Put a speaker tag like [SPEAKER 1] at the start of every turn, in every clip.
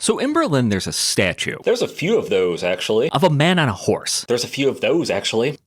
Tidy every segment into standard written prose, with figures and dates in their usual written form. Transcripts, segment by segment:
[SPEAKER 1] So in Berlin, there's a statue
[SPEAKER 2] There's a few of those, actually.
[SPEAKER 1] of a man on a horse.
[SPEAKER 2] There's a few of those, actually.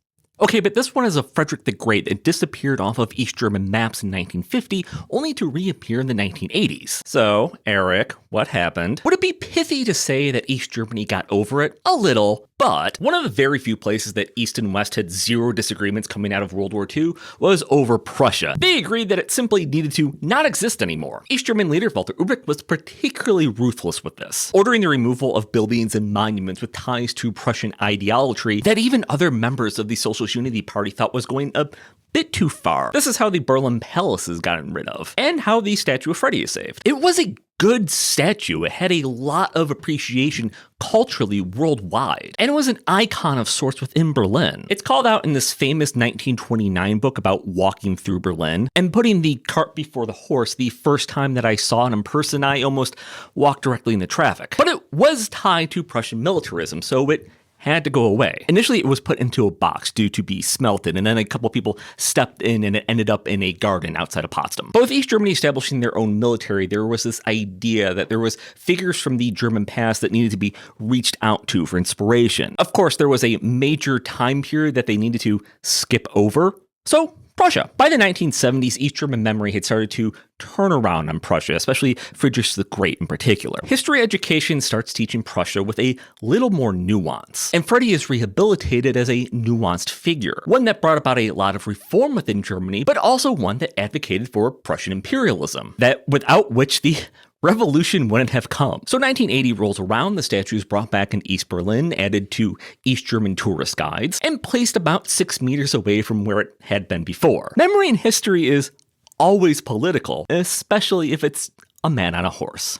[SPEAKER 1] Okay, but this one is of Frederick the Great that disappeared off of East German maps in 1950, only to reappear in the 1980s. So, Eric, what happened? Would it be pithy to say that East Germany got over it? A little, but one of the very few places that East and West had zero disagreements coming out of World War II was over Prussia. They agreed that it simply needed to not exist anymore. East German leader Walter Ulbricht was particularly ruthless with this, ordering the removal of buildings and monuments with ties to Prussian ideology that even other members of the Socialist Unity Party thought was going a bit too far. This is how the Berlin Palace is gotten rid of, and how the statue of Freddy is saved. It was a good statue. It had a lot of appreciation culturally worldwide, and it was an icon of sorts within Berlin. It's called out in this famous 1929 book about walking through Berlin and putting the cart before the horse. The first time that I saw it in person, I almost walked directly into traffic. But it was tied to Prussian militarism, so it had to go away. Initially, it was put into a box due to be smelted, and then a couple people stepped in and it ended up in a garden outside of Potsdam. But with East Germany establishing their own military, there was this idea that there was figures from the German past that needed to be reached out to for inspiration. Of course, there was a major time period that they needed to skip over. So, Prussia. By the 1970s, East German memory had started to turn around on Prussia, especially Friedrich the Great in particular. History education starts teaching Prussia with a little more nuance, and Freddy is rehabilitated as a nuanced figure, one that brought about a lot of reform within Germany, but also one that advocated for Prussian imperialism, that without which the revolution wouldn't have come. So 1980 rolls around, the statue is brought back in East Berlin, added to East German tourist guides, and placed about 6 meters away from where it had been before. Memory in history is always political, especially if it's a man on a horse.